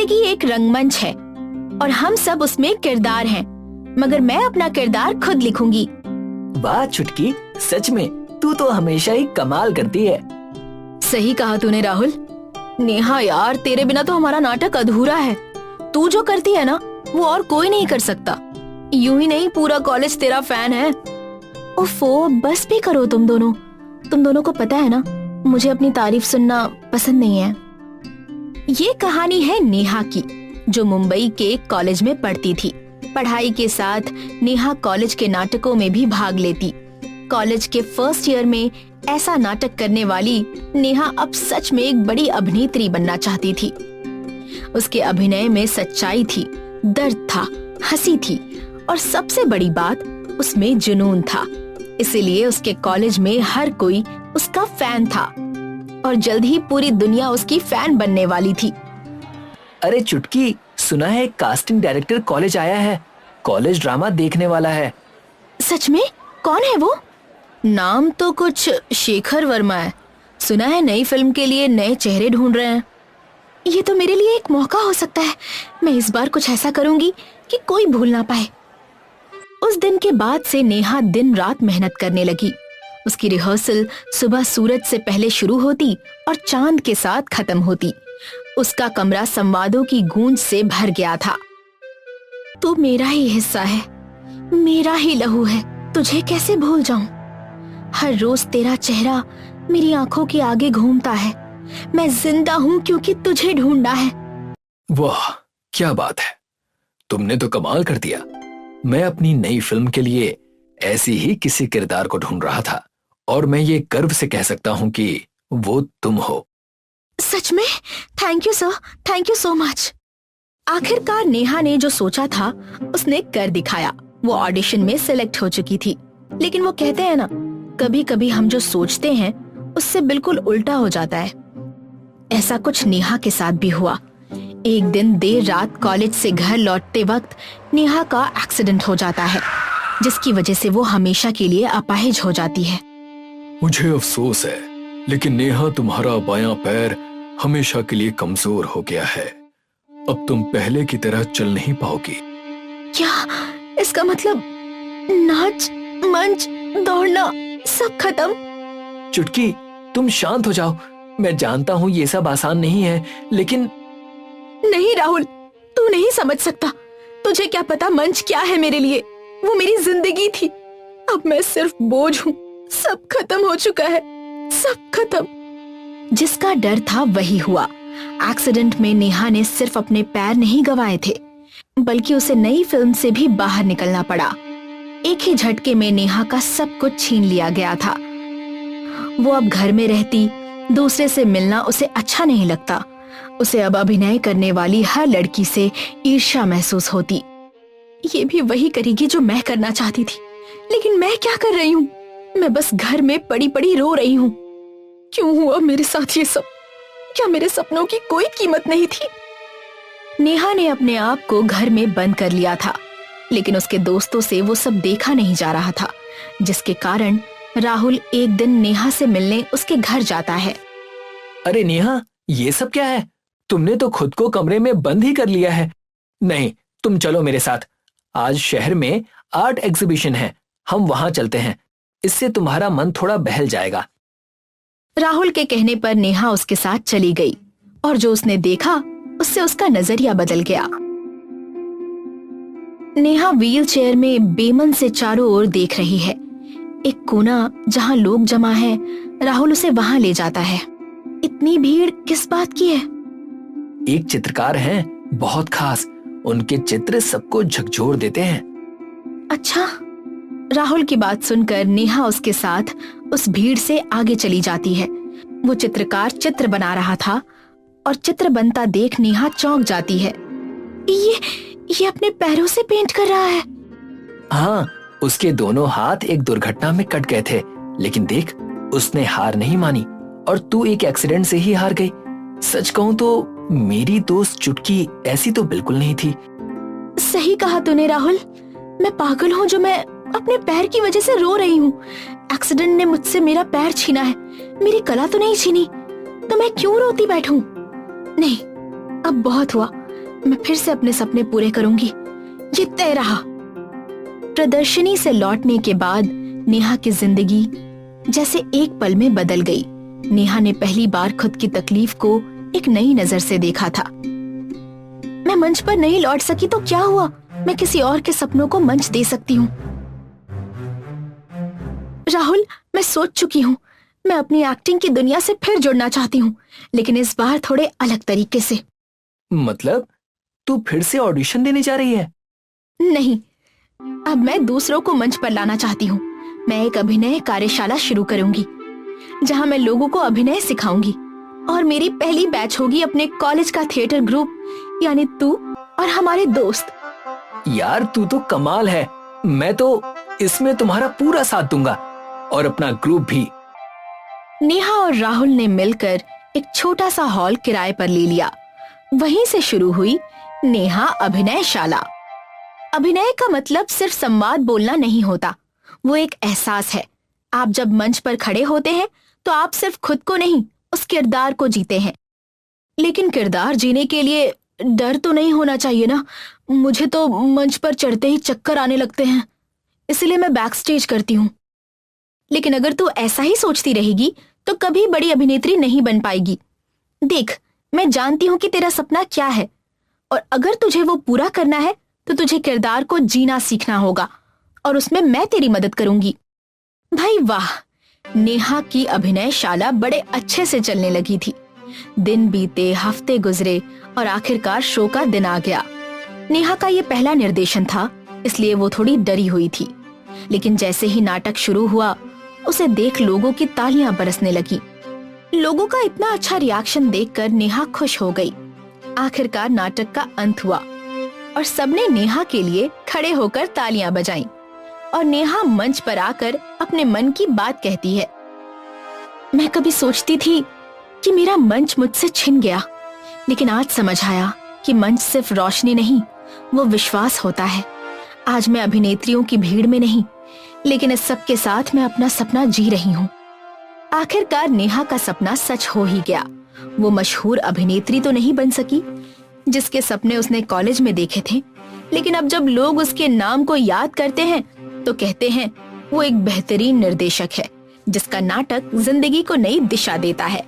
जिंदगी एक रंगमंच है और हम सब उसमें किरदार हैं, मगर मैं अपना किरदार खुद लिखूंगी। वाह चुटकी, सच में तू तो हमेशा ही कमाल करती है। सही कहा तूने राहुल। नेहा यार, तेरे बिना तो हमारा नाटक अधूरा है। तू जो करती है ना, वो और कोई नहीं कर सकता। यूं ही नहीं, पूरा कॉलेज तेरा फैन है। ओफो, बस भी करो तुम दोनों को पता है ना, मुझे अपनी तारीफ सुनना पसंद नहीं है। ये कहानी है नेहा की, जो मुंबई के कॉलेज में पढ़ती थी। पढ़ाई के साथ नेहा कॉलेज के नाटकों में भी भाग लेती। कॉलेज के फर्स्ट ईयर में ऐसा नाटक करने वाली नेहा अब सच में एक बड़ी अभिनेत्री बनना चाहती थी। उसके अभिनय में सच्चाई थी, दर्द था, हंसी थी और सबसे बड़ी बात, उसमें जुनून था। इसीलिए उसके कॉलेज में हर कोई उसका फैन था और जल्द ही पूरी दुनिया उसकी फैन बनने वाली थी। अरे चुटकी, सुना है कास्टिंग डायरेक्टर कॉलेज आया है, कॉलेज ड्रामा देखने वाला है। सच में? कौन है वो? नाम तो कुछ शेखर वर्मा है। सुना है नई फिल्म के लिए नए चेहरे ढूंढ रहे हैं। ये तो मेरे लिए एक मौका हो सकता है। मैं इस बार कुछ ऐसा करूंगी कि कोई भूल ना पाए। उस दिन के बाद से नेहा दिन रात मेहनत करने लगी। उसकी रिहर्सल सुबह सूरज से पहले शुरू होती और चांद के साथ खत्म होती। उसका कमरा संवादों की गूंज से भर गया था। तू मेरा ही हिस्सा है, मेरा ही लहू है, तुझे कैसे भूल जाऊं? हर रोज तेरा चेहरा मेरी आंखों के आगे घूमता है। मैं जिंदा हूं क्योंकि तुझे ढूंढा है। वाह, क्या बात है, तुमने तो कमाल कर दिया। मैं अपनी नई फिल्म के लिए ऐसी ही किसी किरदार को ढूंढ रहा था और मैं ये गर्व से कह सकता हूँ कि वो तुम हो। सच में? Thank you sir, thank you so much. आखिरकार नेहा ने जो सोचा था उसने कर दिखाया। वो ऑडिशन में सिलेक्ट हो चुकी थी। लेकिन वो कहते हैं ना, कभी कभी हम जो सोचते हैं उससे बिल्कुल उल्टा हो जाता है। ऐसा कुछ नेहा के साथ भी हुआ। एक दिन देर रात कॉलेज से घर लौटते वक्त नेहा का एक्सीडेंट हो जाता है, जिसकी वजह से वो हमेशा के लिए अपाहिज हो जाती है। मुझे अफसोस है, लेकिन नेहा, तुम्हारा बायां पैर हमेशा के लिए कमजोर हो गया है। अब तुम पहले की तरह चल नहीं पाओगी। क्या इसका मतलब नाच, मंच, दौड़ना सब खत्म? चुटकी, तुम शांत हो जाओ। मैं जानता हूँ ये सब आसान नहीं है, लेकिन नहीं राहुल, तू नहीं समझ सकता। तुझे क्या पता मंच क्या है मेरे लिए? वो मेरी जिंदगी थी। अब मैं सिर्फ बोझ हूँ। सब खत्म हो चुका है, सब खत्म। जिसका डर था वही हुआ। एक्सीडेंट में नेहा ने सिर्फ अपने पैर नहीं गंवाए थे, बल्कि उसे नई फिल्म से भी बाहर निकलना पड़ा। एक ही झटके में नेहा का सब कुछ छीन लिया गया था। वो अब घर में रहती, दूसरे से मिलना उसे अच्छा नहीं लगता। उसे अब अभिनय करने वाली हर लड़की से ईर्ष्या महसूस होती। ये भी वही करेगी जो मैं करना चाहती थी, लेकिन मैं क्या कर रही हूँ? मैं बस घर में पड़ी पड़ी रो रही हूँ। क्यों हुआ मेरे साथ ये सब? क्या मेरे सपनों की कोई कीमत नहीं थी? नेहा ने अपने आप को घर में बंद कर लिया था, लेकिन उसके दोस्तों से वो सब देखा नहीं जा रहा था, जिसके कारण राहुल एक दिन नेहा से मिलने उसके घर जाता है। अरे नेहा, ये सब क्या है? तुमने तो खुद को कमरे में बंद ही कर लिया है। नहीं, तुम चलो मेरे साथ। आज शहर में आर्ट एग्जीबिशन है, हम वहां चलते हैं। इससे तुम्हारा मन थोड़ा बहल जाएगा। राहुल के कहने पर नेहा उसके साथ चली गई और जो उसने देखा उससे उसका नजरिया बदल गया। नेहा व्हील चेयर में बेमन से चारों ओर देख रही है। एक कोना जहां लोग जमा है, राहुल उसे वहां ले जाता है। इतनी भीड़ किस बात की है? एक चित्रकार हैं, बहुत खास। उनके चित्र सबको झकझोर देते हैं। अच्छा। राहुल की बात सुनकर नेहा उसके साथ उस भीड़ से आगे चली जाती है। वो चित्रकार चित्र बना रहा था और चित्र बनता देख नेहा चौंक जाती है। ये अपने पैरों से पेंट कर रहा है। हाँ, उसके दोनों हाथ एक दुर्घटना में कट गए थे, लेकिन देख, उसने हार नहीं मानी और तू एक एक्सीडेंट से ही हार गई। सच कहूं तो मेरी दोस्त चुटकी ऐसी तो बिल्कुल नहीं थी। सही कहा तूने राहुल। मैं पागल हूँ जो मैं अपने पैर की वजह से रो रही हूँ। एक्सीडेंट ने मुझसे मेरा पैर छीना है, मेरी कला तो नहीं छीनी, तो मैं क्यों रोती बैठूं? नहीं, अब बहुत हुआ। मैं फिर से अपने सपने पूरे करूंगी, ये तय रहा। प्रदर्शनी से लौटने के बाद नेहा की जिंदगी जैसे एक पल में बदल गई। नेहा ने पहली बार खुद की तकलीफ को एक नई नजर से देखा था। मैं मंच पर नहीं लौट सकी तो क्या हुआ, मैं किसी और के सपनों को मंच दे सकती हूँ। राहुल, मैं सोच चुकी हूँ, मैं अपनी एक्टिंग की दुनिया से फिर जुड़ना चाहती हूँ, लेकिन इस बार थोड़े अलग तरीके से। मतलब तू फिर से ऑडिशन देने जा रही है? नहीं, अब मैं दूसरों को मंच पर लाना चाहती हूँ। मैं एक अभिनय कार्यशाला शुरू करूंगी जहाँ मैं लोगों को अभिनय सिखाऊंगी, और मेरी पहली बैच होगी अपने कॉलेज का थिएटर ग्रुप, यानी तू और हमारे दोस्त। यार तू तो कमाल है, मैं तो इसमें तुम्हारा पूरा साथ दूंगा और अपना ग्रुप भी। नेहा और राहुल ने मिलकर एक छोटा सा हॉल किराए पर ले लिया। वहीं से शुरू हुई नेहा अभिनयशाला। अभिनय का मतलब सिर्फ संवाद बोलना नहीं होता, वो एक एहसास है। आप जब मंच पर खड़े होते हैं तो आप सिर्फ खुद को नहीं, उस किरदार को जीते हैं। लेकिन किरदार जीने के लिए डर तो नहीं होना चाहिए ना। मुझे तो मंच पर चढ़ते ही चक्कर आने लगते हैं, इसलिए मैं बैक स्टेज करती हूँ। लेकिन अगर तू ऐसा ही सोचती रहेगी तो कभी बड़ी अभिनेत्री नहीं बन पाएगी। देख, मैं जानती हूँ कि तेरा सपना क्या है, और अगर तुझे वो पूरा करना है तो तुझे किरदार को जीना सीखना होगा, और उसमें मैं तेरी मदद करूंगी। भाई वाह, नेहा की अभिनयशाला बड़े अच्छे से चलने लगी थी। दिन बीते, हफ्ते गुजरे और आखिरकार शो का दिन आ गया। नेहा का ये पहला निर्देशन था, इसलिए वो थोड़ी डरी हुई थी। लेकिन जैसे ही नाटक शुरू हुआ, उसे देख लोगों की तालियां बरसने लगी। लोगों का इतना अच्छा रिएक्शन देखकर नेहा खुश हो गई। आखिरकार नाटक का अंत हुआ और सबने नेहा के लिए खड़े होकर तालियां बजाईं, और नेहा मंच पर आकर अपने मन की बात कहती है। मैं कभी सोचती थी कि मेरा मंच मुझसे छिन गया, लेकिन आज समझ आया कि मंच सिर्फ रोशनी नहीं, वो विश्वास होता है। आज मैं अभिनेत्रियों की भीड़ में नहीं, लेकिन इस सब के साथ मैं अपना सपना जी रही हूँ। आखिरकार नेहा का सपना सच हो ही गया। वो मशहूर अभिनेत्री तो नहीं बन सकी जिसके सपने उसने कॉलेज में देखे थे, लेकिन अब जब लोग उसके नाम को याद करते हैं तो कहते हैं वो एक बेहतरीन निर्देशक है जिसका नाटक जिंदगी को नई दिशा देता है।